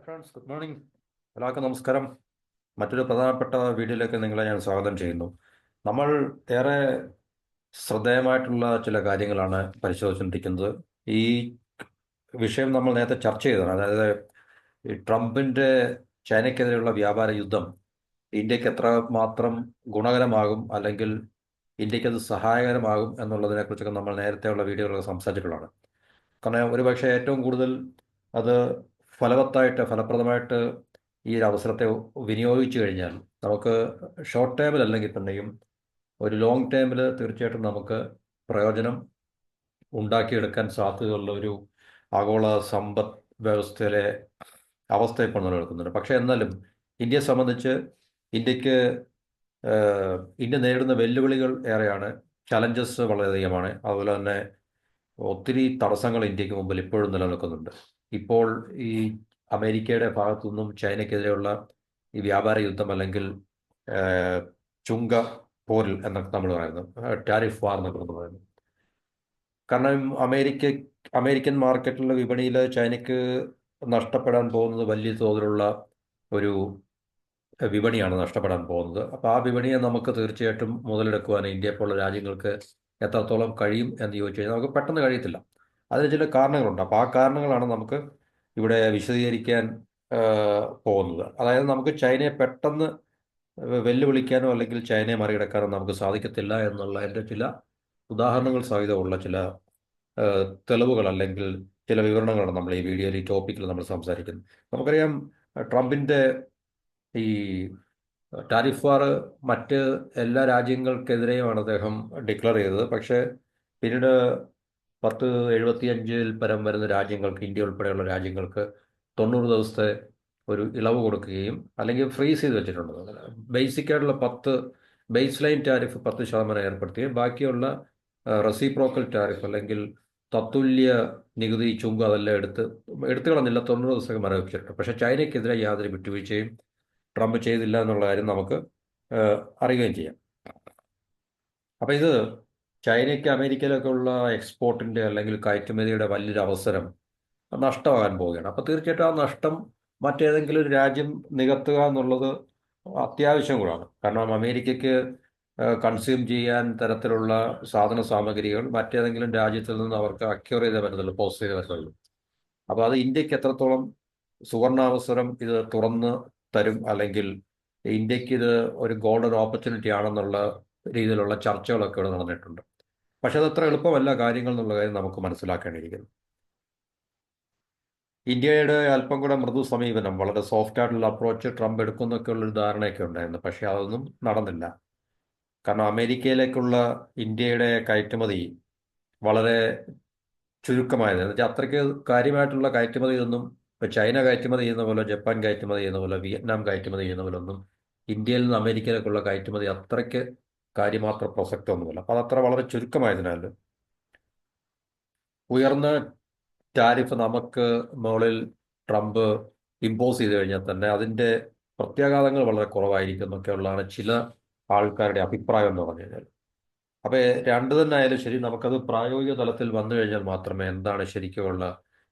Friends, good morning. എല്ലാവർക്കും നമസ്കാരം. മറ്റൊരു പ്രധാനപ്പെട്ട വീഡിയോയിലേക്ക് നിങ്ങളെ ഞാൻ സ്വാഗതം ചെയ്യുന്നു. നമ്മൾ ഏറെ ശ്രദ്ധേയമായിട്ടുള്ള ചില കാര്യങ്ങളാണ് പരിശോധിച്ചുകൊണ്ടിരിക്കുന്നത്. ഈ വിഷയം നമ്മൾ നേരത്തെ ചർച്ച ചെയ്തതാണ്. അതായത് ഈ ട്രംപിൻ്റെ ചൈനയ്ക്കെതിരെയുള്ള വ്യാപാര യുദ്ധം ഇന്ത്യക്ക് എത്ര മാത്രം ഗുണകരമാകും, അല്ലെങ്കിൽ ഇന്ത്യക്ക് അത് സഹായകരമാകും എന്നുള്ളതിനെക്കുറിച്ചൊക്കെ നമ്മൾ നേരത്തെയുള്ള വീഡിയോകളൊക്കെ സംസാരിച്ചിട്ടുള്ളതാണ്. കാരണം ഒരുപക്ഷെ ഏറ്റവും കൂടുതൽ അത് ഫലപ്രദമായിട്ട് ഈ ഒരു അവസരത്തെ വിനിയോഗിച്ചു കഴിഞ്ഞാൽ നമുക്ക് ഷോർട്ട് ടേമിൽ അല്ലെങ്കിൽ തന്നെയും ഒരു ലോങ് ടേമിൽ തീർച്ചയായിട്ടും നമുക്ക് പ്രയോജനം ഉണ്ടാക്കിയെടുക്കാൻ സാധ്യതയുള്ള ഒരു ആഗോള സമ്പദ് വ്യവസ്ഥയിലെ അവസ്ഥ ഇപ്പോൾ നിലനിൽക്കുന്നുണ്ട്. പക്ഷേ എന്നാലും ഇന്ത്യയെ സംബന്ധിച്ച് ഇന്ത്യക്ക് ഇന്ത്യ നേരിടുന്ന വെല്ലുവിളികൾ ഏറെയാണ്. ചലഞ്ചസ് വളരെയധികമാണ്. അതുപോലെ തന്നെ ഒത്തിരി തടസ്സങ്ങൾ ഇന്ത്യക്ക് മുമ്പിൽ ഇപ്പോഴും നിലനിൽക്കുന്നുണ്ട്. ഇപ്പോൾ ഈ അമേരിക്കയുടെ ഭാഗത്തു നിന്നും ചൈനയ്ക്കെതിരെയുള്ള ഈ വ്യാപാര യുദ്ധം, അല്ലെങ്കിൽ ഏഹ്, ചുങ്ക പോരിൽ എന്നൊക്കെ നമ്മൾ പറയുന്നത്, ടാരിഫ് വാർ എന്നൊക്കെ നമ്മൾ പറയുന്നത്. കാരണം അമേരിക്കൻ മാർക്കറ്റിലെ വിപണിയിൽ ചൈനയ്ക്ക് നഷ്ടപ്പെടാൻ പോകുന്നത് വലിയ തോതിലുള്ള ഒരു വിപണിയാണ് നഷ്ടപ്പെടാൻ പോകുന്നത്. അപ്പോൾ ആ വിപണിയെ നമുക്ക് തീർച്ചയായിട്ടും മുതലെടുക്കുവാൻ ഇന്ത്യയെ പോലുള്ള രാജ്യങ്ങൾക്ക് എത്രത്തോളം കഴിയും എന്ന് ചോദിച്ചു കഴിഞ്ഞാൽ നമുക്ക് പെട്ടെന്ന് കഴിയത്തില്ല. അതിന് ചില കാരണങ്ങളുണ്ട്. അപ്പോൾ ആ കാരണങ്ങളാണ് നമുക്ക് ഇവിടെ വിശദീകരിക്കാൻ പോകുന്നത്. അതായത് നമുക്ക് ചൈനയെ പെട്ടെന്ന് വെല്ലുവിളിക്കാനോ അല്ലെങ്കിൽ ചൈനയെ മറികടക്കാനോ നമുക്ക് സാധിക്കത്തില്ല എന്നുള്ളതിൻ്റെ ചില ഉദാഹരണങ്ങൾ സഹിതമുള്ള ചില തെളിവുകൾ അല്ലെങ്കിൽ ചില വിവരണങ്ങളാണ് നമ്മൾ ഈ വീഡിയോയിൽ, ഈ ടോപ്പിക്കിൽ നമ്മൾ സംസാരിക്കുന്നത്. നമുക്കറിയാം, ട്രംപിൻ്റെ ഈ ടാരിഫ് വാർ മറ്റ് എല്ലാ രാജ്യങ്ങൾക്കെതിരെയുമാണ് അദ്ദേഹം ഡിക്ലെയർ ചെയ്തത്. പക്ഷേ പിന്നീട് 75 പരം വരുന്ന രാജ്യങ്ങൾക്ക്, ഇന്ത്യ ഉൾപ്പെടെയുള്ള രാജ്യങ്ങൾക്ക് 90 ദിവസത്തെ ഒരു ഇളവ് കൊടുക്കുകയും അല്ലെങ്കിൽ ഫ്രീസ് ചെയ്ത് വെച്ചിട്ടുണ്ട്. ബേസിക്കായിട്ടുള്ള 10 ബേസ് ലൈൻ ടാരിഫ് 10% ഏർപ്പെടുത്തുകയും ബാക്കിയുള്ള റെസിപ്രോക്കൽ ടാരിഫ് അല്ലെങ്കിൽ തത്തുല്യ നികുതി, ചുങ്കം അതെല്ലാം എടുത്തു കളഞ്ഞില്ല. 90 ദിവസത്തേക്ക് മരവിപ്പിച്ചിട്ടുണ്ട്. പക്ഷേ ചൈനയ്ക്കെതിരെ യാതൊരു വിട്ടുവീഴ്ചയും ട്രംപ് ചെയ്തില്ല എന്നുള്ള കാര്യം നമുക്ക് അറിയുകയും ചെയ്യാം. അപ്പോൾ ഇത് ചൈനയ്ക്ക് അമേരിക്കയിലൊക്കെ ഉള്ള എക്സ്പോർട്ടിൻ്റെ അല്ലെങ്കിൽ കയറ്റുമതിയുടെ വലിയൊരു അവസരം നഷ്ടമാകാൻ പോവുകയാണ്. അപ്പോൾ തീർച്ചയായിട്ടും ആ നഷ്ടം മറ്റേതെങ്കിലും ഒരു രാജ്യം നികത്തുക എന്നുള്ളത് അത്യാവശ്യം കൂടാണ്. കാരണം അമേരിക്കയ്ക്ക് കൺസ്യൂം ചെയ്യാൻ തരത്തിലുള്ള സാധന സാമഗ്രികൾ മറ്റേതെങ്കിലും രാജ്യത്തിൽ നിന്ന് അവർക്ക് അക്യൂർ ചെയ്തേ പറ്റത്തുള്ളൂ, പോസ്റ്റ് ചെയ്തേ പറ്റുള്ളൂ. അപ്പോൾ അത് ഇന്ത്യക്ക് എത്രത്തോളം സുവർണാവസരം ഇത് തുറന്ന് തരും, അല്ലെങ്കിൽ ഇന്ത്യക്ക് ഇത് ഒരു ഗോൾഡൻ ഓപ്പർച്യൂണിറ്റി ആണെന്നുള്ള രീതിയിലുള്ള ചർച്ചകളൊക്കെ ഇവിടെ നടന്നിട്ടുണ്ട്. പക്ഷെ അത് അത്ര എളുപ്പമല്ല കാര്യങ്ങൾ എന്നുള്ള കാര്യം നമുക്ക് മനസ്സിലാക്കേണ്ടിയിരിക്കുന്നു. ഇന്ത്യയുടെ അല്പം കൂടെ മൃദു സമീപനം, വളരെ സോഫ്റ്റ് ആയിട്ടുള്ള അപ്രോച്ച് ട്രംപ് എടുക്കുന്നൊക്കെ ഉള്ളൊരു ധാരണയൊക്കെ ഉണ്ടായിരുന്നു. പക്ഷേ അതൊന്നും നടന്നില്ല. കാരണം അമേരിക്കയിലേക്കുള്ള ഇന്ത്യയുടെ കയറ്റുമതി വളരെ ചുരുക്കമായത്. എന്ന് വെച്ചാൽ അത്രയ്ക്ക് കാര്യമായിട്ടുള്ള കയറ്റുമതി ഒന്നും ഇപ്പോൾ ചൈന കയറ്റുമതി ചെയ്യുന്ന പോലെ, ജപ്പാൻ കയറ്റുമതി ചെയ്യുന്ന പോലെ, വിയറ്റ്നാം കയറ്റുമതി ചെയ്യുന്ന പോലെ ഒന്നും ഇന്ത്യയിൽ നിന്ന് അമേരിക്കയിലേക്കുള്ള കയറ്റുമതി അത്രയ്ക്ക് കാര്യമാത്ര പ്രസക്തമൊന്നുമില്ല. അപ്പോൾ അതത്ര വളരെ ചുരുക്കമായതിനാൽ ഉയർന്ന ടാരിഫ് നമുക്ക് മുകളിൽ ട്രംപ് ഇമ്പോസ് ചെയ്ത് കഴിഞ്ഞാൽ തന്നെ അതിൻ്റെ പ്രത്യാഘാതങ്ങൾ വളരെ കുറവായിരിക്കും എന്നൊക്കെയുള്ളതാണ് ചില ആൾക്കാരുടെ അഭിപ്രായം എന്ന് പറഞ്ഞു കഴിഞ്ഞാൽ. അപ്പോൾ രണ്ട് തന്നെ ആയാലും ശരി, നമുക്കത് പ്രായോഗിക തലത്തിൽ വന്നു കഴിഞ്ഞാൽ മാത്രമേ എന്താണ് ശരിക്കുമുള്ള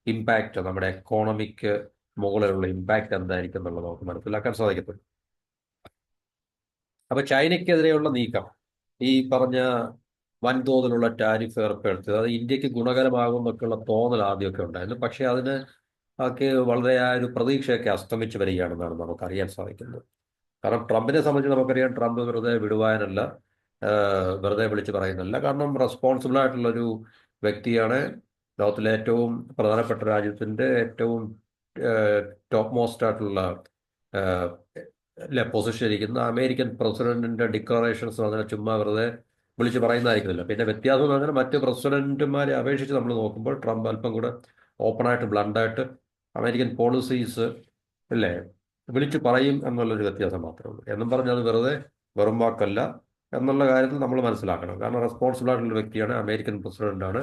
ഇമ്പാക്റ്റ്, നമ്മുടെ എക്കോണമിക്ക് മുകളിലുള്ള ഇമ്പാക്റ്റ് എന്തായിരിക്കും എന്നുള്ളത് നമുക്ക് മനസ്സിലാക്കാൻ സാധിക്കത്തുള്ളൂ. അപ്പോൾ ചൈനയ്ക്കെതിരെയുള്ള നീക്കം, ഈ പറഞ്ഞ വൻതോതിലുള്ള ടാരിഫ് ഏർപ്പെടുത്തിയത്, അത് ഇന്ത്യക്ക് ഗുണകരമാകുമെന്നൊക്കെയുള്ള തോന്നൽ ആദ്യമൊക്കെ ഉണ്ടായിരുന്നു. പക്ഷേ അതിന് ഒക്കെ വളരെ ആ ഒരു പ്രതീക്ഷയൊക്കെ അസ്തമിച്ച് വരികയാണെന്നാണ് നമുക്ക് അറിയാൻ സാധിക്കുന്നത്. കാരണം ട്രംപിനെ സംബന്ധിച്ച് നമുക്കറിയാം, ട്രംപ് വെറുതെ വിടുവാനല്ല, വെറുതെ വിളിച്ച് പറയുന്നില്ല. കാരണം റെസ്പോൺസിബിൾ ആയിട്ടുള്ളൊരു വ്യക്തിയാണ്. ലോകത്തിലെ ഏറ്റവും പ്രധാനപ്പെട്ട രാജ്യത്തിൻ്റെ ഏറ്റവും ടോപ്പ് മോസ്റ്റ് ആയിട്ടുള്ള പൊസിഷൻ ഇരിക്കുന്ന അമേരിക്കൻ പ്രസിഡന്റിന്റെ ഡിക്ലറേഷൻസ് അതിനെ ചുമ്മാ വെറുതെ വിളിച്ച് പറയുന്നതായിരിക്കുന്നില്ല. പിന്നെ വ്യത്യാസം എന്ന് പറഞ്ഞാൽ മറ്റ് പ്രസിഡന്റുമാരെ അപേക്ഷിച്ച് നമ്മൾ നോക്കുമ്പോൾ ട്രംപ് അല്പം കൂടെ ഓപ്പണായിട്ട്, ബ്ലണ്ടായിട്ട് അമേരിക്കൻ പോളിസീസ് അല്ലേ വിളിച്ചു പറയും എന്നുള്ളൊരു വ്യത്യാസം മാത്രമേ ഉള്ളൂ. എന്നും പറഞ്ഞാൽ അത് വെറുതെ വെറും വാക്കല്ല എന്നുള്ള കാര്യത്തിൽ നമ്മൾ മനസ്സിലാക്കണം. കാരണം റെസ്പോൺസിബിൾ ആയിട്ടുള്ള വ്യക്തിയാണ്, അമേരിക്കൻ പ്രസിഡന്റാണ്.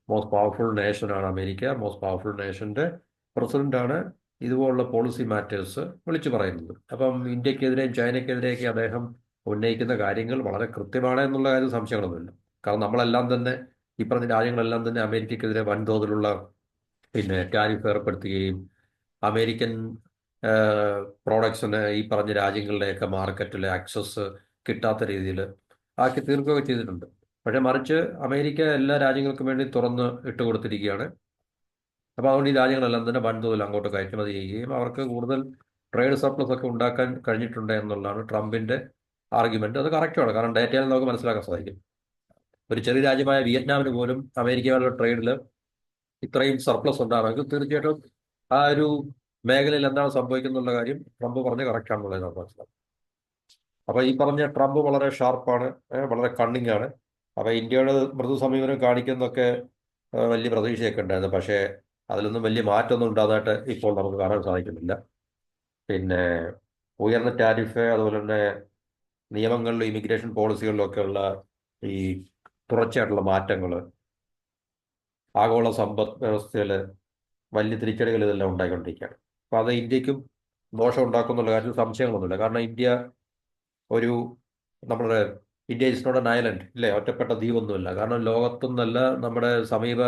മോസ്റ്റ് പവർഫുൾ നേഷനാണ് അമേരിക്ക. മോസ്റ്റ് പവർഫുൾ നേഷന്റെ പ്രസിഡന്റാണ് ഇതുപോലുള്ള പോളിസി മാറ്റേഴ്സ് വിളിച്ചു പറയുന്നത്. അപ്പം ഇന്ത്യക്കെതിരെയും ചൈനയ്ക്കെതിരെയൊക്കെ അദ്ദേഹം ഉന്നയിക്കുന്ന കാര്യങ്ങൾ വളരെ കൃത്യമാണ് എന്നുള്ള കാര്യം സംശയങ്ങളൊന്നുമില്ല. കാരണം നമ്മളെല്ലാം തന്നെ, ഈ പറഞ്ഞ രാജ്യങ്ങളെല്ലാം തന്നെ അമേരിക്കക്കെതിരെ വൻതോതിലുള്ള ടാരിഫ് ഏർപ്പെടുത്തുകയും അമേരിക്കൻ പ്രോഡക്ട്സിന് ഈ പറഞ്ഞ രാജ്യങ്ങളുടെയൊക്കെ മാർക്കറ്റിൽ ആക്സസ് കിട്ടാത്ത രീതിയിൽ ആക്കി തീർക്കുകയൊക്കെ ചെയ്തിട്ടുണ്ട്. പക്ഷെ മറിച്ച് അമേരിക്ക എല്ലാ രാജ്യങ്ങൾക്കും വേണ്ടി തുറന്ന് ഇട്ടുകൊടുത്തിരിക്കുകയാണ്. അപ്പോൾ അതുകൊണ്ട് ഈ രാജ്യങ്ങളെല്ലാം തന്നെ വൻതോതിൽ അങ്ങോട്ട് കയറ്റുമതി ചെയ്യുകയും അവർക്ക് കൂടുതൽ ട്രേഡ് സർപ്ലസ് ഒക്കെ ഉണ്ടാക്കാൻ കഴിഞ്ഞിട്ടുണ്ട് എന്നുള്ളതാണ് ട്രംപിന്റെ ആർഗ്യുമെന്റ്. അത് കറക്റ്റാണ്, കാരണം ഡേറ്റയിൽ നമുക്ക് മനസ്സിലാക്കാൻ സാധിക്കും. ഒരു ചെറിയ രാജ്യമായ വിയറ്റ്നാമിന് പോലും അമേരിക്കയുടെ ട്രേഡിൽ ഇത്രയും സർപ്ലസ് ഉണ്ടാകണമെങ്കിൽ തീർച്ചയായിട്ടും ആ ഒരു മേഖലയിൽ എന്താണ് സംഭവിക്കുന്നുള്ള കാര്യം ട്രംപ് പറഞ്ഞ് കറക്റ്റ് ആണെന്നുള്ളത് നമുക്ക് മനസ്സിലാവും. അപ്പൊ ഈ പറഞ്ഞ ട്രംപ് വളരെ ഷാർപ്പാണ്, വളരെ കണ്ണിങ് ആണ്. അപ്പൊ ഇന്ത്യയുടെ മൃദു സമീപനം കാണിക്കുന്നതൊക്കെ വലിയ പ്രതീക്ഷയൊക്കെ ഉണ്ടായിരുന്നു. പക്ഷേ അതിലൊന്നും വലിയ മാറ്റമൊന്നും ഉണ്ടാകുന്നതായിട്ട് ഇപ്പോൾ നമുക്ക് കാണാൻ സാധിക്കുന്നില്ല. പിന്നെ ഉയർന്ന ടാരിഫ്, അതുപോലെ തന്നെ നിയമങ്ങളിലും ഇമിഗ്രേഷൻ പോളിസികളിലും ഒക്കെയുള്ള ഈ തുടർച്ചയായിട്ടുള്ള മാറ്റങ്ങൾ ആഗോള സമ്പദ് വ്യവസ്ഥയിൽ വലിയ തിരിച്ചടികൾ ഇതെല്ലാം ഉണ്ടായിക്കൊണ്ടിരിക്കുകയാണ്. അപ്പോൾ അത് ഇന്ത്യക്കും ദോഷം ഉണ്ടാക്കുന്നുള്ള കാര്യത്തിൽ സംശയങ്ങളൊന്നുമില്ല. കാരണം ഒരു നമ്മുടെ India is not an island, ഇല്ലേ, ഒറ്റപ്പെട്ട ദ്വീപൊന്നുമില്ല. കാരണം ലോകത്തുനിന്നല്ല, നമ്മുടെ സമീപ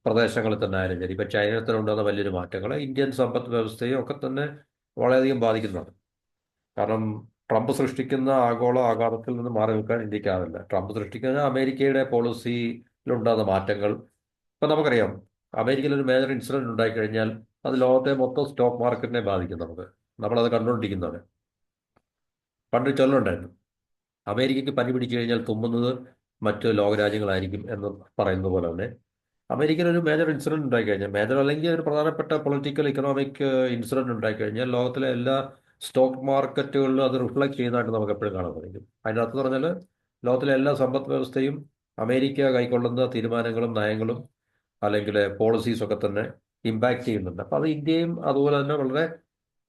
പ്രദേശങ്ങളിൽ തന്നെ ആയാലും ശരി, ഇപ്പം ചൈനയിൽ തന്നെ ഉണ്ടാകുന്ന വലിയൊരു മാറ്റങ്ങൾ ഇന്ത്യൻ സമ്പദ് വ്യവസ്ഥയും ഒക്കെ തന്നെ വളരെയധികം ബാധിക്കുന്നതാണ്. കാരണം ട്രംപ് സൃഷ്ടിക്കുന്ന ആഗോള ആഘാതത്തിൽ നിന്ന് മാറി നിൽക്കാൻ ഇന്ത്യക്കാവില്ല. ട്രംപ് സൃഷ്ടിക്കുന്ന അമേരിക്കയുടെ പോളിസിയിലുണ്ടാകുന്ന മാറ്റങ്ങൾ ഇപ്പം നമുക്കറിയാം. അമേരിക്കയിൽ ഒരു മേജർ ഇൻസിഡന്റ് ഉണ്ടായിക്കഴിഞ്ഞാൽ അത് ലോകത്തെ മൊത്തം സ്റ്റോക്ക് മാർക്കറ്റിനെ ബാധിക്കും. നമ്മളത് കണ്ടുകൊണ്ടിരിക്കുന്നതാണ്. പണ്ട് ചൊല്ലുണ്ടായിരുന്നു, അമേരിക്കയ്ക്ക് പനി പിടിച്ചു കഴിഞ്ഞാൽ തുമ്മുന്നത് മറ്റ് ലോകരാജ്യങ്ങളായിരിക്കും എന്ന് പറയുന്നത് പോലെ തന്നെ അമേരിക്കയിൽ ഒരു മേജർ ഇൻസിഡന്റ് ഉണ്ടായിക്കഴിഞ്ഞാൽ, മേജർ അല്ലെങ്കിൽ ഒരു പ്രധാനപ്പെട്ട പൊളിറ്റിക്കൽ ഇക്കണോമിക് ഇൻസിഡന്റ് ഉണ്ടായിക്കഴിഞ്ഞാൽ ലോകത്തിലെ എല്ലാ സ്റ്റോക്ക് മാർക്കറ്റുകളിലും അത് റിഫ്ലക്ട് ചെയ്യുന്നതായിട്ട് നമുക്ക് എപ്പോഴും കാണാൻ സാധിക്കും. അതിൻ്റെ അർത്ഥം പറഞ്ഞാൽ ലോകത്തിലെ എല്ലാ സമ്പദ് വ്യവസ്ഥയും അമേരിക്ക കൈക്കൊള്ളുന്ന തീരുമാനങ്ങളും നയങ്ങളും അല്ലെങ്കിൽ പോളിസീസ് ഒക്കെ തന്നെ ഇമ്പാക്ട് ചെയ്യുന്നുണ്ട്. അപ്പോൾ അത് ഇന്ത്യയും അതുപോലെ തന്നെ വളരെ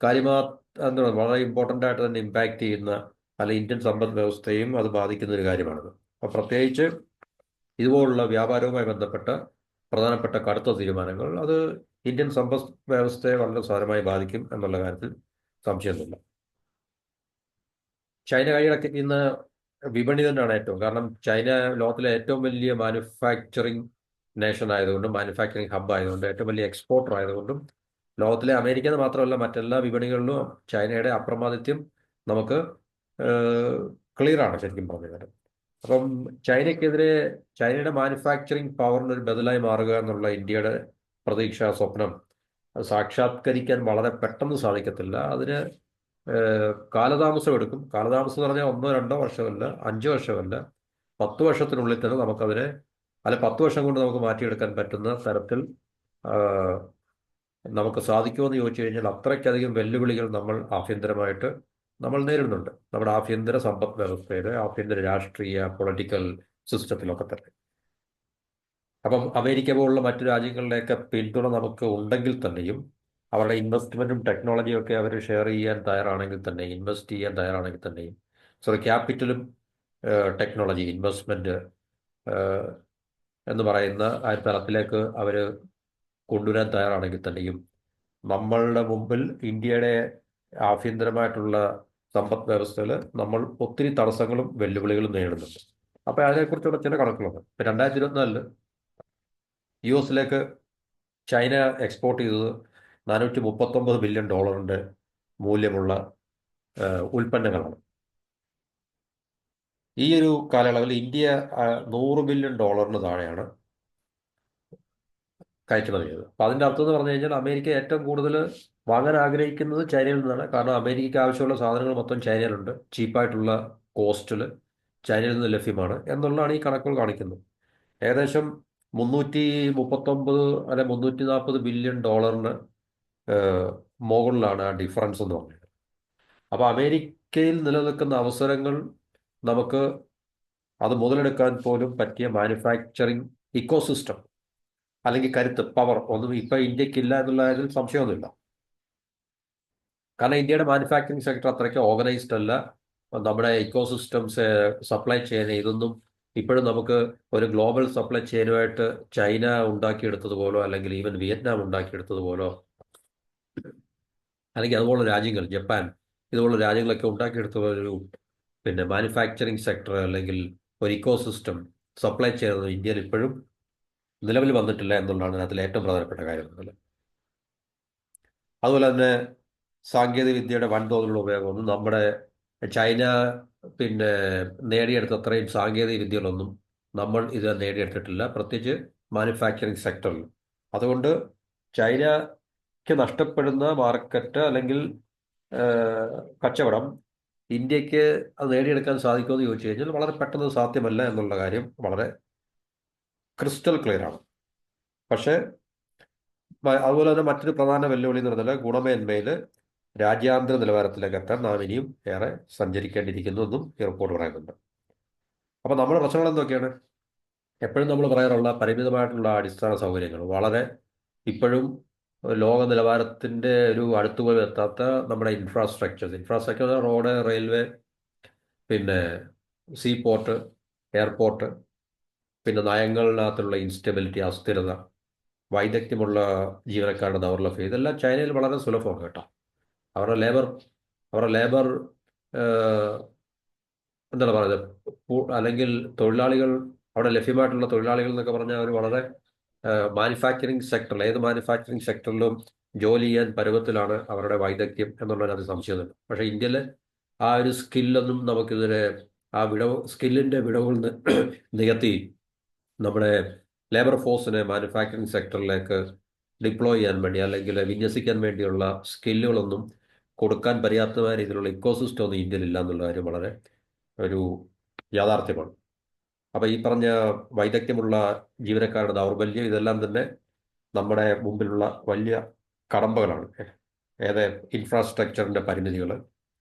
കാര്യമാ എന്താ പറയുക, വളരെ ഇമ്പോർട്ടൻ്റ് ആയിട്ട് തന്നെ ഇമ്പാക്ട് ചെയ്യുന്ന, അല്ലെങ്കിൽ ഇന്ത്യൻ സമ്പദ് വ്യവസ്ഥയും അത് ബാധിക്കുന്ന ഒരു കാര്യമാണത്. അപ്പോൾ പ്രത്യേകിച്ച് ഇതുപോലുള്ള വ്യാപാരവുമായി ബന്ധപ്പെട്ട പ്രധാനപ്പെട്ട കടുത്ത തീരുമാനങ്ങൾ അത് ഇന്ത്യൻ സമ്പദ് വ്യവസ്ഥയെ വളരെ സാരമായി ബാധിക്കും എന്നുള്ള കാര്യത്തിൽ സംശയമൊന്നുമില്ല. ചൈന കൈയടക്കുന്ന വിപണി തന്നെയാണ് ഏറ്റവും. കാരണം ചൈന ലോകത്തിലെ ഏറ്റവും വലിയ മാനുഫാക്ചറിങ് നേഷൻ ആയതുകൊണ്ടും മാനുഫാക്ചറിങ് ഹബ് ആയതുകൊണ്ട് ഏറ്റവും വലിയ എക്സ്പോർട്ടർ ആയതുകൊണ്ടും ലോകത്തിലെ അമേരിക്ക എന്ന് മാത്രമല്ല മറ്റെല്ലാ വിപണികളിലും ചൈനയുടെ അപ്രമാദിത്യം നമുക്ക് ക്ലിയർ ആണ് ശരിക്കും പറഞ്ഞത്. അപ്പം ചൈനയ്ക്കെതിരെ ചൈനയുടെ മാനുഫാക്ചറിങ് പവറിന് ഒരു ബദലായി മാറുക എന്നുള്ള ഇന്ത്യയുടെ പ്രതീക്ഷ, സ്വപ്നം അത് സാക്ഷാത്കരിക്കാൻ വളരെ പെട്ടെന്ന് സാധിക്കത്തില്ല. അതിന് കാലതാമസം എടുക്കും. കാലതാമസം എന്ന് പറഞ്ഞാൽ 1-2 വർഷമല്ല, 5 വർഷമല്ല, 10 വർഷത്തിനുള്ളിൽ തന്നെ നമുക്കതിനെ, അല്ല 10 വർഷം കൊണ്ട് നമുക്ക് മാറ്റിയെടുക്കാൻ പറ്റുന്ന തരത്തിൽ നമുക്ക് സാധിക്കുമെന്ന് ചോദിച്ചു കഴിഞ്ഞാൽ അത്രയ്ക്കധികം വെല്ലുവിളികൾ നമ്മൾ നേരിടുന്നുണ്ട്, നമ്മുടെ ആഭ്യന്തര സമ്പദ് വ്യവസ്ഥയുടെ, ആഭ്യന്തര രാഷ്ട്രീയ പൊളിറ്റിക്കൽ സിസ്റ്റത്തിലൊക്കെ തന്നെ. അപ്പം അമേരിക്ക പോലുള്ള മറ്റു രാജ്യങ്ങളിലേക്ക് പിന്തുണ നമുക്ക് ഉണ്ടെങ്കിൽ തന്നെയും അവരുടെ ഇൻവെസ്റ്റ്മെന്റും ടെക്നോളജിയും ഒക്കെ അവർ ഷെയർ ചെയ്യാൻ തയ്യാറാണെങ്കിൽ തന്നെയും, ഇൻവെസ്റ്റ് ചെയ്യാൻ തയ്യാറാണെങ്കിൽ തന്നെയും, ക്യാപിറ്റലും ടെക്നോളജി ഇൻവെസ്റ്റ്മെന്റ് എന്ന് പറയുന്ന ആ തലത്തിലേക്ക് അവർ കൊണ്ടുവരാൻ തയ്യാറാണെങ്കിൽ തന്നെയും നമ്മളുടെ മുമ്പിൽ ഇന്ത്യയുടെ ആഭ്യന്തരമായിട്ടുള്ള സമ്പദ് വ്യവസ്ഥയിൽ നമ്മൾ ഒത്തിരി തടസ്സങ്ങളും വെല്ലുവിളികളും നേരിടുന്നുണ്ട്. അപ്പോൾ അതിനെക്കുറിച്ചുള്ള ചില കണക്കുകളുണ്ട്. ഇപ്പം 2024 US ചൈന എക്സ്പോർട്ട് ചെയ്തത് $439 ബില്യൺ മൂല്യമുള്ള ഉൽപ്പന്നങ്ങളാണ്. ഈ ഒരു കാലയളവിൽ ഇന്ത്യ $100 ബില്യൺ താഴെയാണ് കയറ്റുമതി ചെയ്തത്. അപ്പം അതിൻ്റെ അർത്ഥം എന്ന് പറഞ്ഞു കഴിഞ്ഞാൽ അമേരിക്ക ഏറ്റവും കൂടുതൽ വാങ്ങാൻ ആഗ്രഹിക്കുന്നത് ചൈനയിൽ നിന്നാണ്. കാരണം അമേരിക്കയ്ക്ക് ആവശ്യമുള്ള സാധനങ്ങൾ മൊത്തം ചൈനയിലുണ്ട്, ചീപ്പായിട്ടുള്ള കോസ്റ്റിൽ ചൈനയിൽ നിന്ന് ലഭ്യമാണ് എന്നുള്ളതാണ് ഈ കണക്കുകൾ കാണിക്കുന്നത്. ഏകദേശം 339 അല്ലെ $340 ബില്യൺ മുകളിലാണ് ആ ഡിഫറൻസ് എന്ന് പറയുന്നത്. അപ്പോൾ അമേരിക്കയിൽ നിലനിൽക്കുന്ന അവസരങ്ങൾ നമുക്ക് അത് മുതലെടുക്കാൻ പോലും പറ്റിയ മാനുഫാക്ചറിങ് ഇക്കോസിസ്റ്റം അല്ലെങ്കിൽ കരുത്ത്, പവർ ഒന്നും ഇപ്പം ഇന്ത്യക്കില്ല എന്നുള്ള കാര്യത്തിൽ സംശയമൊന്നുമില്ല. കാരണം ഇന്ത്യയുടെ മാനുഫാക്ചറിങ് സെക്ടർ അത്രയ്ക്ക് ഓർഗനൈസ്ഡ് അല്ല. നമ്മുടെ ഇക്കോസിസ്റ്റംസ്, സപ്ലൈ ചെയിൻ, ഇതൊന്നും ഇപ്പോഴും നമുക്ക് ഒരു ഗ്ലോബൽ സപ്ലൈ ചെയിനുമായിട്ട് ചൈന ഉണ്ടാക്കിയെടുത്തതുപോലോ അല്ലെങ്കിൽ ഈവൻ വിയറ്റ്നാം ഉണ്ടാക്കിയെടുത്തതുപോലോ അല്ലെങ്കിൽ അതുപോലുള്ള രാജ്യങ്ങൾ, ജപ്പാൻ ഇതുപോലുള്ള രാജ്യങ്ങളൊക്കെ ഉണ്ടാക്കിയെടുത്ത ഒരു മാനുഫാക്ചറിങ് സെക്ടർ അല്ലെങ്കിൽ ഒരു ഇക്കോസിസ്റ്റം, സപ്ലൈ ചെയിൻ ഇന്ത്യയിൽ ഇപ്പോഴും നിലവിൽ വന്നിട്ടില്ല എന്നുള്ളതാണ് അതിൽ ഏറ്റവും പ്രധാനപ്പെട്ട കാര്യം. അതുപോലെ തന്നെ സാങ്കേതിക വിദ്യയുടെ വൻതോതിലുള്ള ഉപയോഗമൊന്നും നമ്മുടെ ചൈന പിന്നെ നേടിയെടുത്ത അത്രയും സാങ്കേതിക വിദ്യകളൊന്നും നമ്മൾ ഇത് നേടിയെടുത്തിട്ടില്ല, പ്രത്യേകിച്ച് മാനുഫാക്ചറിങ് സെക്ടറിൽ. അതുകൊണ്ട് ചൈനയ്ക്ക് നഷ്ടപ്പെടുന്ന മാർക്കറ്റ് അല്ലെങ്കിൽ കച്ചവടം ഇന്ത്യക്ക് അത് നേടിയെടുക്കാൻ സാധിക്കുമെന്ന് ചോദിച്ചു കഴിഞ്ഞാൽ വളരെ പെട്ടെന്ന് സാധ്യമല്ല എന്നുള്ള കാര്യം വളരെ ക്രിസ്റ്റൽ ക്ലിയർ ആണ്. പക്ഷേ അതുപോലെ തന്നെ മറ്റൊരു പ്രധാന വെല്ലുവിളി എന്ന് പറഞ്ഞാൽ ഗുണമേന്മയിൽ രാജ്യാന്തര നിലവാരത്തിലേക്ക് എത്താൻ നാം ഇനിയും ഏറെ സഞ്ചരിക്കേണ്ടിയിരിക്കുന്നു എന്നും ഈ റിപ്പോർട്ട് പറയുന്നുണ്ട്. അപ്പോൾ നമ്മുടെ പ്രശ്നങ്ങൾ എന്തൊക്കെയാണ്? എപ്പോഴും നമ്മൾ പറയാറുള്ള പരിമിതമായിട്ടുള്ള അടിസ്ഥാന സൗകര്യങ്ങൾ, വളരെ ഇപ്പോഴും ലോക നിലവാരത്തിൻ്റെ ഒരു അടുത്തുപോലും എത്താത്ത നമ്മുടെ ഇൻഫ്രാസ്ട്രക്ചർ, റോഡ്, റെയിൽവേ, പിന്നെ സീ പോർട്ട്, എയർപോർട്ട്, പിന്നെ നയങ്ങളിനകത്തുള്ള ഇൻസ്റ്റെബിലിറ്റി, അസ്ഥിരത, വൈദഗ്ധ്യമുള്ള ജീവനക്കാരുടെ ദൗർലഭ്യം, ഇതെല്ലാം ചൈനയിൽ വളരെ സുലഭമാണ് കേട്ടോ. അവരുടെ ലേബർ അവരുടെ ലേബർ എന്താണ് പറയുന്നത്, അല്ലെങ്കിൽ തൊഴിലാളികൾ, അവിടെ ലഭ്യമായിട്ടുള്ള തൊഴിലാളികൾ എന്നൊക്കെ പറഞ്ഞാൽ അവർ വളരെ മാനുഫാക്ചറിങ് സെക്ടറിൽ, ഏത് മാനുഫാക്ചറിങ് സെക്ടറിലും ജോലി ചെയ്യാൻ പരുവത്തിലാണ് അവരുടെ വൈദഗ്ധ്യം എന്നുള്ളതിനകത്ത് സംശയമില്ല. പക്ഷേ ഇന്ത്യയിൽ ആ ഒരു സ്കില്ലൊന്നും നമുക്കിതുവരെ, ആ സ്കില്ലിൻ്റെ വിടവുകൾ നികത്തി നമ്മുടെ ലേബർ ഫോഴ്സിനെ മാനുഫാക്ചറിങ് സെക്ടറിലേക്ക് ഡിപ്ലോയ് ചെയ്യാൻ വേണ്ടി അല്ലെങ്കിൽ വിന്യസിക്കാൻ വേണ്ടിയുള്ള സ്കില്ലുകളൊന്നും കൊടുക്കാൻ പര്യാപ്തമായ രീതിയിലുള്ള ഇക്കോസിസ്റ്റം ഒന്നും ഇന്ത്യയിലില്ല എന്നുള്ള കാര്യം വളരെ ഒരു യാഥാർത്ഥ്യമാണ്. അപ്പോൾ ഈ പറഞ്ഞ വൈദഗ്ധ്യമുള്ള ജീവനക്കാരുടെ ദൗർബല്യം, ഇതെല്ലാം തന്നെ നമ്മുടെ മുമ്പിലുള്ള വലിയ കടമ്പകളാണ്. ഏത് ഇൻഫ്രാസ്ട്രക്ചറിൻ്റെ പരിമിതികൾ,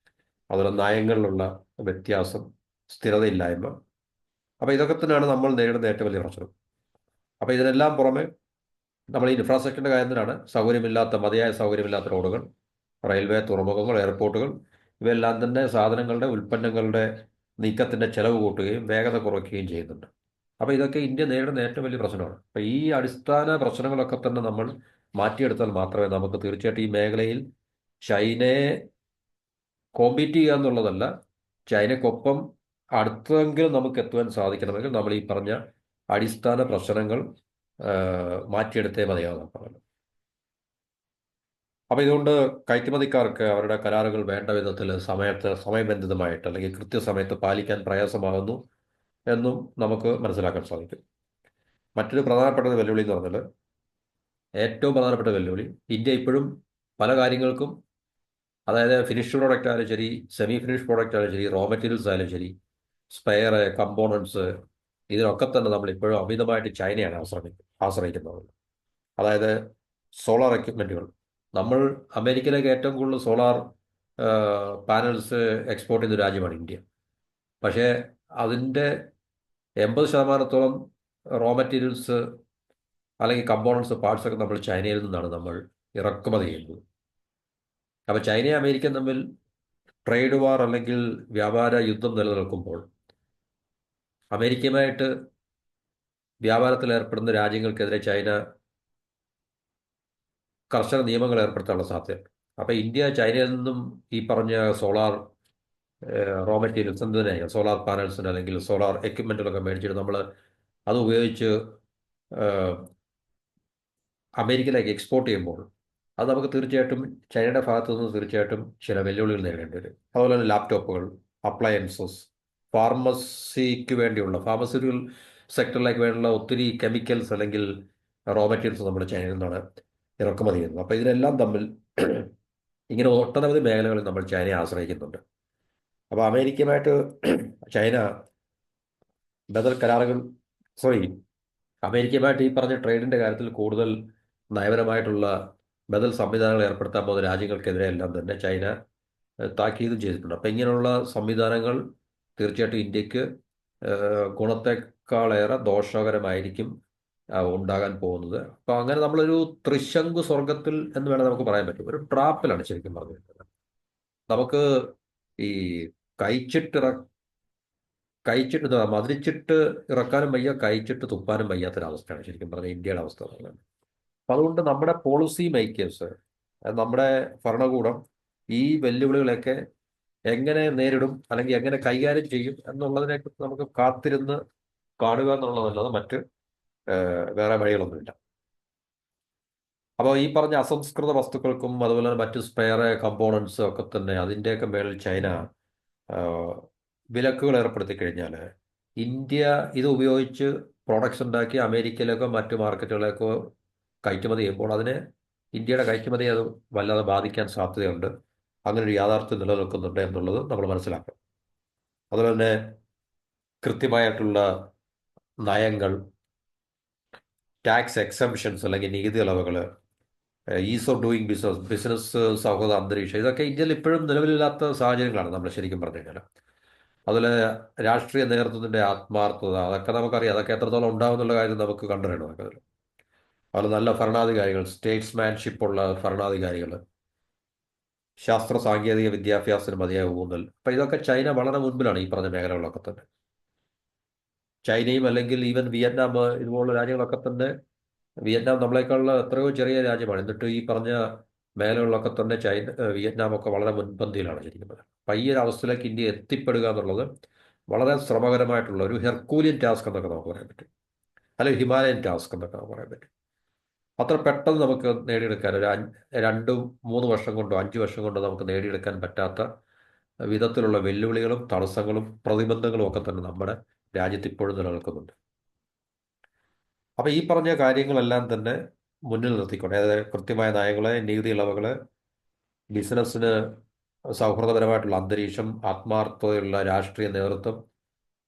അതുപോലെ നയങ്ങളിലുള്ള വ്യത്യാസം, സ്ഥിരതയില്ലായ്മ. അപ്പോൾ ഇതൊക്കെ തന്നെയാണ് നമ്മൾ നേരിടുന്ന ഏറ്റവും വലിയ പ്രശ്നം. അപ്പോൾ ഇതിനെല്ലാം പുറമെ നമ്മൾ ഈ ഇൻഫ്രാസ്ട്രക്ചറിൻ്റെ കാര്യത്തിലാണ് മതിയായ സൗകര്യമില്ലാത്ത റോഡുകൾ, റെയിൽവേ, തുറമുഖങ്ങൾ, എയർപോർട്ടുകൾ, ഇവയെല്ലാം തന്നെ സാധനങ്ങളുടെ, ഉൽപ്പന്നങ്ങളുടെ നീക്കത്തിൻ്റെ ചെലവ് കൂട്ടുകയും വേഗത കുറയ്ക്കുകയും ചെയ്യുന്നുണ്ട്. അപ്പോൾ ഇതൊക്കെ ഇന്ത്യ നേരിടുന്ന ഏറ്റവും വലിയ പ്രശ്നമാണ്. അപ്പോൾ ഈ അടിസ്ഥാന പ്രശ്നങ്ങളൊക്കെ തന്നെ നമ്മൾ മാറ്റിയെടുത്താൽ മാത്രമേ നമുക്ക് തീർച്ചയായിട്ടും ഈ മേഖലയിൽ ചൈനയെ കോമ്പീറ്റ് ചെയ്യുക എന്നുള്ളതല്ല, ചൈനയ്ക്കൊപ്പം അടുത്തെങ്കിലും നമുക്ക് എത്തുവാൻ സാധിക്കണമെങ്കിൽ നമ്മൾ ഈ പറഞ്ഞ അടിസ്ഥാന പ്രശ്നങ്ങൾ മാറ്റിയെടുത്തേ മതിയാകും പറഞ്ഞു. അപ്പോൾ ഇതുകൊണ്ട് കയറ്റുമതിക്കാർക്ക് അവരുടെ കരാറുകൾ വേണ്ട വിധത്തിൽ സമയബന്ധിതമായിട്ട് അല്ലെങ്കിൽ കൃത്യസമയത്ത് പാലിക്കാൻ പ്രയാസമാകുന്നു എന്നും നമുക്ക് മനസ്സിലാക്കാൻ സാധിക്കും. മറ്റൊരു പ്രധാനപ്പെട്ട വെല്ലുവിളി എന്ന് പറഞ്ഞാൽ, ഏറ്റവും പ്രധാനപ്പെട്ട വെല്ലുവിളി, ഇന്ത്യ ഇപ്പോഴും പല കാര്യങ്ങൾക്കും, അതായത് ഫിനിഷ്ഡ് പ്രോഡക്റ്റ് ആയാലും ശരി, സെമി ഫിനിഷ്ഡ് പ്രോഡക്റ്റ് ആയാലും ശരി, റോ മെറ്റീരിയൽസ് ആയാലും ശരി, സ്പെയർ, കമ്പോണൻസ്, ഇതിനൊക്കെ തന്നെ നമ്മൾ ഇപ്പോഴും അമിതമായിട്ട് ചൈനയാണ് ആശ്രയിക്കുന്നത്. അതായത് സോളാർ എക്യുപ്മെൻറ്റുകൾ, നമ്മൾ അമേരിക്കയിലേക്ക് ഏറ്റവും കൂടുതൽ സോളാർ പാനൽസ് എക്സ്പോർട്ട് ചെയ്യുന്ന രാജ്യമാണ് ഇന്ത്യ. പക്ഷേ അതിൻ്റെ 80% റോ മെറ്റീരിയൽസ് അല്ലെങ്കിൽ കമ്പോണൻസ്, പാർട്സൊക്കെ നമ്മൾ ചൈനയിൽ നിന്നാണ് നമ്മൾ ഇറക്കുമതി ചെയ്യുന്നത്. അപ്പോൾ ചൈനയും അമേരിക്കയും തമ്മിൽ ട്രേഡ് വാർ അല്ലെങ്കിൽ വ്യാപാര യുദ്ധം നിലനിൽക്കുമ്പോൾ അമേരിക്കയുമായിട്ട് വ്യാപാരത്തിൽ ഏർപ്പെടുന്ന രാജ്യങ്ങൾക്കെതിരെ ചൈന കർശന നിയമങ്ങൾ ഏർപ്പെടുത്താനുള്ള സാധ്യതയുണ്ട്. അപ്പോൾ ഇന്ത്യ ചൈനയിൽ നിന്നും ഈ പറഞ്ഞ സോളാർ റോ മെറ്റീരിയൽസ്, എന്തിനായി സോളാർ പാനൽസിന് അല്ലെങ്കിൽ സോളാർ എക്യുപ്മെൻറ്റുകളൊക്കെ മേടിച്ചിട്ട് നമ്മൾ അത് ഉപയോഗിച്ച് അമേരിക്കയിലേക്ക് എക്സ്പോർട്ട് ചെയ്യുമ്പോൾ അത് നമുക്ക് തീർച്ചയായിട്ടും ചൈനയുടെ ഭാഗത്തു നിന്ന് തീർച്ചയായിട്ടും ചില വെല്ലുവിളികൾ നേരിടേണ്ടി വരും. അതുപോലെ തന്നെ ലാപ്ടോപ്പുകൾ, അപ്ലയൻസസ്, ഫാർമസ്യൂട്ടിക്കൽ സെക്ടറിലേക്ക് വേണ്ടിയുള്ള ഒത്തിരി കെമിക്കൽസ് അല്ലെങ്കിൽ റോ മെറ്റീരിയൽസ് നമ്മൾ ചൈനയിൽ നിന്നാണ് ഇറക്കുമതി ചെയ്യുന്നത്. അപ്പോൾ ഇതിനെല്ലാം തമ്മിൽ ഇങ്ങനെ ഒട്ടനവധി മേഖലകളിൽ നമ്മൾ ചൈനയെ ആശ്രയിക്കുന്നുണ്ട്. അപ്പോൾ അമേരിക്കയുമായിട്ട് ചൈന ബദൽ കരാറുകൾ അമേരിക്കയുമായിട്ട് ഈ പറഞ്ഞ ട്രേഡിൻ്റെ കാര്യത്തിൽ കൂടുതൽ നയപരമായിട്ടുള്ള ബദൽ സംവിധാനങ്ങൾ ഏർപ്പെടുത്താൻ പോകുന്ന രാജ്യങ്ങൾക്കെതിരെ എല്ലാം തന്നെ ചൈന താക്കീതും ചെയ്തിട്ടുണ്ട്. അപ്പോൾ ഇങ്ങനെയുള്ള സംവിധാനങ്ങൾ തീർച്ചയായിട്ടും ഇന്ത്യക്ക് ഗുണത്തെക്കാളേറെ ദോഷകരമായിരിക്കും ഉണ്ടാകാൻ പോകുന്നത്. അപ്പോൾ അങ്ങനെ നമ്മളൊരു ത്രിശങ്കു സ്വർഗത്തിൽ എന്ന് വേണമെങ്കിൽ നമുക്ക് പറയാൻ പറ്റും. ഒരു ട്രാപ്പിലാണ് ശരിക്കും പറഞ്ഞിരിക്കുന്നത്. നമുക്ക് ഈ മതിലിച്ചിട്ട് ഇറക്കാനും വയ്യ, കഴിച്ചിട്ട് തുപ്പാനും വയ്യാത്തൊരവസ്ഥയാണ് ശരിക്കും പറഞ്ഞാൽ ഇന്ത്യയുടെ അവസ്ഥ പറയുന്നത്. അപ്പം അതുകൊണ്ട് നമ്മുടെ പോളിസി മേക്കേഴ്സ്, നമ്മുടെ ഭരണകൂടം ഈ വെല്ലുവിളികളെയൊക്കെ എങ്ങനെ നേരിടും അല്ലെങ്കിൽ എങ്ങനെ കൈകാര്യം ചെയ്യും എന്നുള്ളതിനെക്കുറിച്ച് നമുക്ക് കാത്തിരുന്ന് കാണുക എന്നുള്ളതല്ലാതെ മറ്റ് വേറെ വഴികളൊന്നുമില്ല. അപ്പോൾ ഈ പറഞ്ഞ അസംസ്കൃത വസ്തുക്കൾക്കും അതുപോലെ തന്നെ മറ്റ് സ്പെയർ കമ്പോണൻസും ഒക്കെ തന്നെ അതിൻ്റെയൊക്കെ മേളിൽ ചൈന ആ, വിലക്കുകൾ ഏർപ്പെടുത്തി കഴിഞ്ഞാൽ ഇന്ത്യ ഇത് ഉപയോഗിച്ച് പ്രോഡക്ട്സ് ഉണ്ടാക്കി അമേരിക്കയിലേക്കോ മറ്റു മാർക്കറ്റുകളിലേക്കോ കയറ്റുമതി ചെയ്യുമ്പോൾ അതിനെ ഇന്ത്യയുടെ കയറ്റുമതി അത് വല്ലാതെ ബാധിക്കാൻ സാധ്യതയുണ്ട്. അങ്ങനെ ഒരു യാഥാർത്ഥ്യം നിലനിൽക്കുന്നുണ്ട് എന്നുള്ളത് നമ്മൾ മനസ്സിലാക്കണം. അതുപോലെ തന്നെ കൃത്യമായിട്ടുള്ള നയങ്ങൾ, ടാക്സ് എക്സംഷൻസ് അല്ലെങ്കിൽ നികുതി ഇളവുകൾ, is of doing business, business സൗഹൃദ അന്തരീക്ഷം, ഇതൊക്കെ ഇന്ത്യയിൽ ഇപ്പോഴും നിലവിലില്ലാത്ത സാഹചര്യങ്ങളാണ് നമ്മൾ ശരിക്കും പറഞ്ഞു കഴിഞ്ഞാൽ. അതുപോലെ രാഷ്ട്രീയ നേതൃത്വത്തിൻ്റെ ആത്മാർത്ഥത, അതൊക്കെ നമുക്കറിയാം. അതൊക്കെ എത്രത്തോളം ഉണ്ടാവും എന്നുള്ള കാര്യം നമുക്ക് കണ്ടറിയണം. അതൊക്കെ അതുപോലെ നല്ല ഭരണാധികാരികൾ, സ്റ്റേറ്റ്സ്മാൻഷിപ്പുള്ള ഭരണാധികാരികൾ, ശാസ്ത്ര സാങ്കേതിക വിദ്യാഭ്യാസത്തിന് മതിയായ ഊന്നൽ. അപ്പം ഇതൊക്കെ ചൈന വളരെ മുൻപിലാണ് ഈ പറഞ്ഞ മേഖലകളൊക്കെ തന്നെ. ചൈനയും അല്ലെങ്കിൽ ഈവൻ വിയറ്റ്നാം ഇതുപോലുള്ള രാജ്യങ്ങളൊക്കെ തന്നെ, വിയറ്റ്നാം നമ്മളെക്കാളുള്ള എത്രയോ ചെറിയ രാജ്യമാണ്, എന്നിട്ട് ഈ പറഞ്ഞ മേഖലകളിലൊക്കെ തന്നെ വിയറ്റ്നാമൊക്കെ വളരെ മുൻപന്തിയിലാണ് ശരിക്കും പറഞ്ഞാൽ. അപ്പം ഈ ഒരു അവസ്ഥയിലേക്ക് ഇന്ത്യ എത്തിപ്പെടുക എന്നുള്ളത് വളരെ ശ്രമകരമായിട്ടുള്ള ഒരു ഹെർക്കൂലിയൻ ടാസ്ക് എന്നൊക്കെ നമുക്ക് പറയാൻ പറ്റും, അല്ലെങ്കിൽ ഹിമാലയൻ ടാസ്ക് എന്നൊക്കെ നമുക്ക് പറയാൻ പറ്റും. അത്ര പെട്ടെന്ന് നമുക്ക് നേടിയെടുക്കാൻ ഒരു 2-3 വർഷം കൊണ്ടോ 5 വർഷം കൊണ്ടോ നമുക്ക് നേടിയെടുക്കാൻ പറ്റാത്ത വിധത്തിലുള്ള വെല്ലുവിളികളും തടസ്സങ്ങളും പ്രതിബന്ധങ്ങളും ഒക്കെ തന്നെ നമ്മുടെ രാജ്യത്ത് ഇപ്പോഴും നിലനിൽക്കുന്നുണ്ട്. അപ്പോൾ ഈ പറഞ്ഞ കാര്യങ്ങളെല്ലാം തന്നെ മുന്നിൽ നിർത്തിക്കൊണ്ട്, അതായത് കൃത്യമായ നയങ്ങളെ, നികുതി ഇളവുകള്, ബിസിനസ്സിന് സൗഹൃദപരമായിട്ടുള്ള അന്തരീക്ഷം, ആത്മാർത്ഥതയുള്ള രാഷ്ട്രീയ നേതൃത്വം,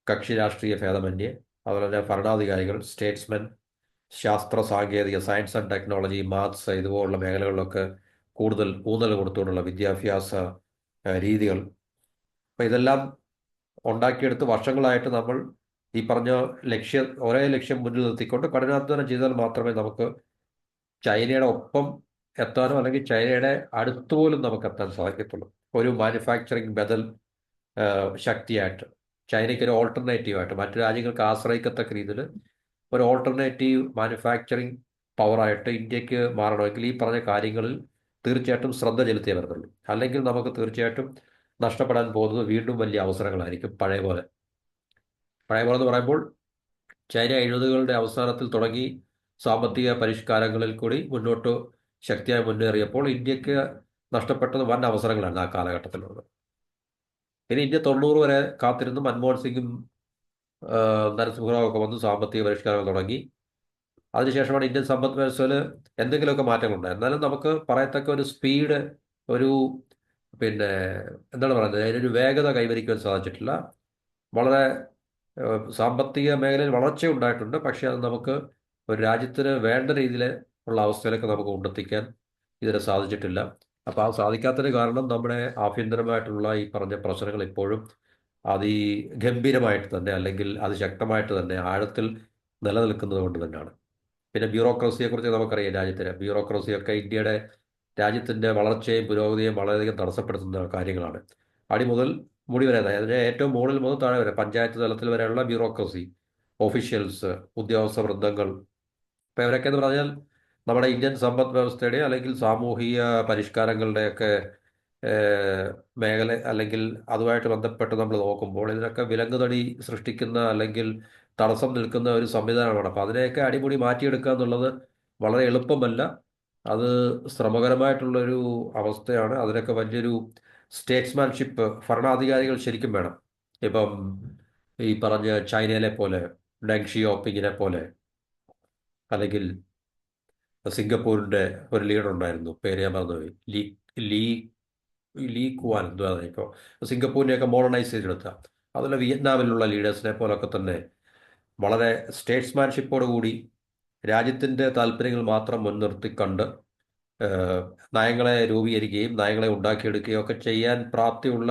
കക്ഷി രാഷ്ട്രീയ ഭേദമന്യേ, അതുപോലെ തന്നെ ഭരണാധികാരികൾ, സ്റ്റേറ്റ്സ്മെൻ, ശാസ്ത്ര സാങ്കേതിക, സയൻസ് ആൻഡ് ടെക്നോളജി, മാത്സ് ഇതുപോലുള്ള മേഖലകളിലൊക്കെ കൂടുതൽ ഊന്നൽ കൊടുത്തുകൊണ്ടുള്ള വിദ്യാഭ്യാസ രീതികൾ. അപ്പം ഇതെല്ലാം ഉണ്ടാക്കിയെടുത്ത് വർഷങ്ങളായിട്ട് നമ്മൾ ഈ പറഞ്ഞ ഒരേ ലക്ഷ്യം മുന്നിൽ നിർത്തിക്കൊണ്ട് കഠിനാധ്വാനം ചെയ്താൽ മാത്രമേ നമുക്ക് ചൈനയുടെ ഒപ്പം എത്താനോ അല്ലെങ്കിൽ ചൈനയുടെ അടുത്തുപോലും നമുക്ക് എത്താൻ സാധിക്കത്തുള്ളൂ. ഒരു മാനുഫാക്ചറിങ് ബദൽ ശക്തിയായിട്ട്, ചൈനയ്ക്ക് ഒരു ഓൾട്ടർനേറ്റീവായിട്ട്, മറ്റു രാജ്യങ്ങൾക്ക് ആശ്രയിക്കത്തക്ക രീതിയിൽ ഒരു ഓൾട്ടർനേറ്റീവ് മാനുഫാക്ചറിങ് പവറായിട്ട് ഇന്ത്യക്ക് മാറണമെങ്കിൽ ഈ പറഞ്ഞ കാര്യങ്ങളിൽ തീർച്ചയായിട്ടും ശ്രദ്ധ ചെലുത്തിയേ വരത്തുള്ളൂ. അല്ലെങ്കിൽ നമുക്ക് തീർച്ചയായിട്ടും നഷ്ടപ്പെടാൻ പോകുന്നത് വീണ്ടും വലിയ അവസരങ്ങളായിരിക്കും. പഴയ പോലെ എന്ന് പറയുമ്പോൾ ചൈന 70കളുടെ അവസാനത്തിൽ തുടങ്ങി സാമ്പത്തിക പരിഷ്കാരങ്ങളിൽ കൂടി മുന്നോട്ട് ശക്തിയായി മുന്നേറിയപ്പോൾ ഇന്ത്യക്ക് നഷ്ടപ്പെട്ടത് വൻ അവസരങ്ങളാണ് ആ കാലഘട്ടത്തിലുള്ളത്. ഇനി ഇന്ത്യ 90 വരെ കാത്തിരുന്ന് മൻമോഹൻ സിംഗും നരസിംഹറാവു ഒക്കെ വന്ന് സാമ്പത്തിക പരിഷ്കാരങ്ങൾ തുടങ്ങി. അതിനുശേഷമാണ് ഇന്ത്യൻ സമ്പദ് വ്യവസ്ഥയിൽ എന്തെങ്കിലുമൊക്കെ മാറ്റങ്ങളുണ്ടായത്. എന്നാലും നമുക്ക് പറയത്തക്ക ഒരു സ്പീഡ്, ഒരു പിന്നെ എന്താണ് പറയുന്നത്, അതിനൊരു വേഗത കൈവരിക്കുവാൻ സാധിച്ചിട്ടില്ല. വളരെ സാമ്പത്തിക മേഖലയിൽ വളർച്ച ഉണ്ടായിട്ടുണ്ട്, പക്ഷേ അത് നമുക്ക് ഒരു രാജ്യത്തിന് വേണ്ട രീതിയിൽ ഉള്ള അവസ്ഥയിലേക്ക് നമുക്ക് കൊണ്ടെത്തിക്കാൻ ഇതിന് സാധിച്ചിട്ടില്ല. അപ്പോൾ ആ സാധിക്കാത്തതിന് കാരണം നമ്മുടെ ആഭ്യന്തരമായിട്ടുള്ള ഈ പറഞ്ഞ പ്രശ്നങ്ങൾ ഇപ്പോഴും അതിഗംഭീരമായിട്ട് തന്നെ, അല്ലെങ്കിൽ അതിശക്തമായിട്ട് തന്നെ ആഴത്തിൽ നിലനിൽക്കുന്നത് കൊണ്ട് തന്നെയാണ്. പിന്നെ ബ്യൂറോക്രസിയെക്കുറിച്ച് നമുക്കറിയാം. രാജ്യത്തിന് ബ്യൂറോക്രസിയൊക്കെ രാജ്യത്തിൻ്റെ വളർച്ചയും പുരോഗതിയും വളരെയധികം തടസ്സപ്പെടുത്തുന്ന കാര്യങ്ങളാണ്. അടി മുതൽ മുടി വരെ, അതായത് ഏറ്റവും മുകളിൽ മുതൽ താഴെ വരെ, പഞ്ചായത്ത് തലത്തിൽ വരെയുള്ള ബ്യൂറോക്രസി, ഒഫീഷ്യൽസ്, ഉദ്യോഗസ്ഥ വൃന്ദങ്ങൾ. ഇപ്പം ഇവരൊക്കെ എന്ന് പറഞ്ഞാൽ നമ്മുടെ ഇന്ത്യൻ സമ്പദ് വ്യവസ്ഥയുടെ അല്ലെങ്കിൽ സാമൂഹിക പരിഷ്കാരങ്ങളുടെയൊക്കെ മേഖല, അല്ലെങ്കിൽ അതുമായിട്ട് ബന്ധപ്പെട്ട് നമ്മൾ നോക്കുമ്പോൾ ഇതിനൊക്കെ വിലങ്ങുതടി സൃഷ്ടിക്കുന്ന അല്ലെങ്കിൽ തടസ്സം നിൽക്കുന്ന ഒരു സംവിധാനമാണ്. അപ്പോൾ അതിനെയൊക്കെ അടിമുടി മാറ്റിയെടുക്കുക എന്നുള്ളത് വളരെ എളുപ്പമല്ല. അത് ശ്രമകരമായിട്ടുള്ളൊരു അവസ്ഥയാണ്. അതിനൊക്കെ വലിയൊരു സ്റ്റേറ്റ്സ്മാൻഷിപ്പ് ഭരണാധികാരികൾ ശരിക്കും വേണം. ഇപ്പം ഈ പറഞ്ഞ ചൈനയിലെ പോലെ ഡെങ് ഷിയോപിങ്ങിനെ പോലെ, അല്ലെങ്കിൽ സിംഗപ്പൂരിൻ്റെ ഒരു ലീഡർ ഉണ്ടായിരുന്നു, പേര് ഞാൻ മറന്നുപോയി, ലീ ലീ ലീ കുവാൻ എന്തുവാ, ഇപ്പോൾ സിംഗപ്പൂരിനെയൊക്കെ മോഡേണൈസ് ചെയ്തെടുത്ത, അതുപോലെ വിയറ്റ്നാമിലുള്ള ലീഡേഴ്സിനെ പോലൊക്കെ തന്നെ വളരെ സ്റ്റേറ്റ്സ്മാൻഷിപ്പോട് കൂടി രാജ്യത്തിൻ്റെ താല്പര്യങ്ങൾ മാത്രം മുൻനിർത്തിക്കണ്ട് നയങ്ങളെ രൂപീകരിക്കുകയും നയങ്ങളെ ഉണ്ടാക്കിയെടുക്കുകയും ഒക്കെ ചെയ്യാൻ പ്രാപ്തിയുള്ള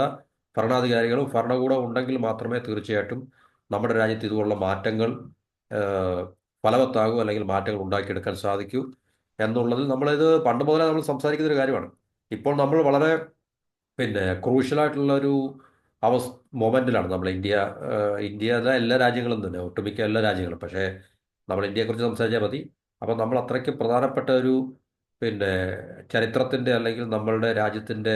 ഭരണാധികാരികളും ഭരണകൂടവും ഉണ്ടെങ്കിൽ മാത്രമേ തീർച്ചയായിട്ടും നമ്മുടെ രാജ്യത്ത് ഇതുപോലുള്ള മാറ്റങ്ങൾ ഫലവത്താകൂ, അല്ലെങ്കിൽ മാറ്റങ്ങൾ ഉണ്ടാക്കിയെടുക്കാൻ സാധിക്കൂ എന്നുള്ളതിൽ നമ്മളിത് പണ്ട് മുതലേ നമ്മൾ സംസാരിക്കുന്ന ഒരു കാര്യമാണ്. ഇപ്പോൾ നമ്മൾ വളരെ ക്രൂഷ്യലായിട്ടുള്ള ഒരു മൊമെന്റിലാണ് നമ്മൾ. ഇന്ത്യയിലെ എല്ലാ രാജ്യങ്ങളും തന്നെ, ഒട്ടുമിക്ക എല്ലാ രാജ്യങ്ങളും. പക്ഷേ നമ്മൾ ഇന്ത്യയെക്കുറിച്ച് സംസാരിച്ചാൽ മതി. അപ്പം നമ്മൾ അത്രയ്ക്ക് പ്രധാനപ്പെട്ട ഒരു പിന്നെ ചരിത്രത്തിൻ്റെ, അല്ലെങ്കിൽ നമ്മളുടെ രാജ്യത്തിൻ്റെ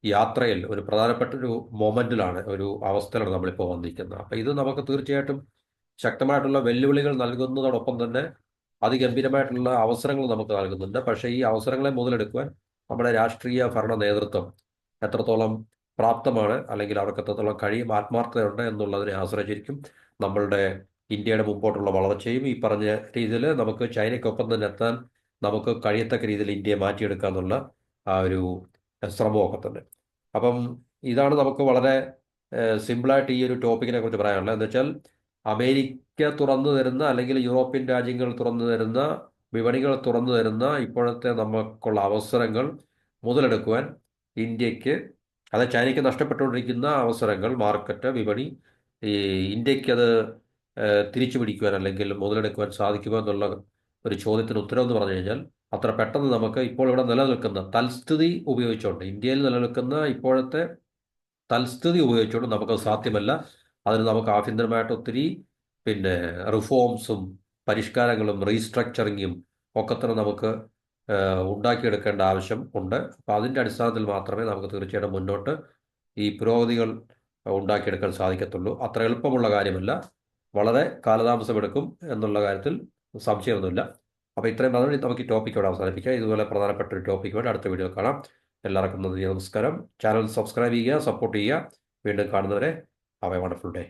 യാത്രയിൽ ഒരു പ്രധാനപ്പെട്ട ഒരു മൊമെന്റിലാണ്, ഒരു അവസ്ഥയിലാണ് നമ്മളിപ്പോൾ വന്നിരിക്കുന്നത്. അപ്പം ഇത് നമുക്ക് തീർച്ചയായിട്ടും ശക്തമായിട്ടുള്ള വെല്ലുവിളികൾ നൽകുന്നതോടൊപ്പം തന്നെ അതിഗംഭീരമായിട്ടുള്ള അവസരങ്ങൾ നമുക്ക് നൽകുന്നുണ്ട്. പക്ഷേ ഈ അവസരങ്ങളെ മുതലെടുക്കുവാൻ നമ്മുടെ രാഷ്ട്രീയ ഭരണ നേതൃത്വം എത്രത്തോളം പ്രാപ്തമാണ്, അല്ലെങ്കിൽ അവർക്ക് എത്രത്തോളം കഴിയും, ആത്മാർത്ഥതയുണ്ട് എന്നുള്ളതിനെ ആശ്രയിച്ചിരിക്കും നമ്മളുടെ ഇന്ത്യയുടെ മുമ്പോട്ടുള്ള വളർച്ചയും. ഈ പറഞ്ഞ രീതിയിൽ നമുക്ക് ചൈനയ്ക്കൊപ്പം തന്നെ എത്താൻ നമുക്ക് കഴിയത്തക്ക രീതിയിൽ ഇന്ത്യയെ മാറ്റിയെടുക്കുക എന്നുള്ള ആ ഒരു ശ്രമമൊക്കെ തന്നെ. അപ്പം ഇതാണ് നമുക്ക് വളരെ സിമ്പിളായിട്ട് ഈ ഒരു ടോപ്പിക്കിനെ കുറിച്ച് പറയാനുള്ളത്. എന്ന് വെച്ചാൽ അമേരിക്ക തുറന്നു തരുന്ന, അല്ലെങ്കിൽ യൂറോപ്യൻ രാജ്യങ്ങൾ തുറന്നു തരുന്ന, വിപണികൾ തുറന്നു തരുന്ന ഇപ്പോഴത്തെ നമുക്കുള്ള അവസരങ്ങൾ മുതലെടുക്കുവാൻ ഇന്ത്യക്ക്, അത് ചൈനയ്ക്ക് നഷ്ടപ്പെട്ടുകൊണ്ടിരിക്കുന്ന അവസരങ്ങൾ, മാർക്കറ്റ്, വിപണി, ഈ ഇന്ത്യക്ക് അത് തിരിച്ചു പിടിക്കുവാൻ അല്ലെങ്കിൽ മുതലെടുക്കുവാൻ സാധിക്കുമോ എന്നുള്ള ഒരു ചോദ്യത്തിന് ഉത്തരം എന്ന് പറഞ്ഞു കഴിഞ്ഞാൽ, അത്ര പെട്ടെന്ന് നമുക്ക് ഇപ്പോൾ ഇവിടെ നിലനിൽക്കുന്ന തൽസ്ഥിതി ഉപയോഗിച്ചുകൊണ്ട്, ഇന്ത്യയിൽ നിലനിൽക്കുന്ന ഇപ്പോഴത്തെ തൽസ്ഥിതി ഉപയോഗിച്ചുകൊണ്ട് നമുക്ക് സാധ്യമല്ല. അതിന് നമുക്ക് ആഭ്യന്തരമായിട്ട് ഒത്തിരി പിന്നെ റിഫോംസും പരിഷ്കാരങ്ങളും റീസ്ട്രക്ചറിങ്ങും ഒക്കെ തന്നെ നമുക്ക് ഉണ്ടാക്കിയെടുക്കേണ്ട ആവശ്യം ഉണ്ട്. അപ്പോൾ അതിൻ്റെ അടിസ്ഥാനത്തിൽ മാത്രമേ നമുക്ക് തീർച്ചയായിട്ടും മുന്നോട്ട് ഈ പുരോഗതികൾ ഉണ്ടാക്കിയെടുക്കാൻ സാധിക്കത്തുള്ളൂ. അത്ര എളുപ്പമുള്ള കാര്യമല്ല, വളരെ കാലതാമസമെടുക്കും എന്നുള്ള കാര്യത്തിൽ സംശയമൊന്നുമില്ല. അപ്പോൾ ഇത്രയും പറഞ്ഞ് നമുക്ക് ഈ ടോപ്പിക്ക് ഇവിടെ അവസാനിപ്പിക്കാം. ഇതുപോലെ പ്രധാനപ്പെട്ട ഒരു ടോപ്പിക്കുമായിട്ട് അടുത്ത വീഡിയോ കാണാം. എല്ലാവർക്കും നന്ദി, നമസ്കാരം. ചാനൽ സബ്സ്ക്രൈബ് ചെയ്യുക, സപ്പോർട്ട് ചെയ്യുക. വീണ്ടും കാണുന്നവരെ ഹാവ് എ വണ്ടർഫുൾ ഡേ.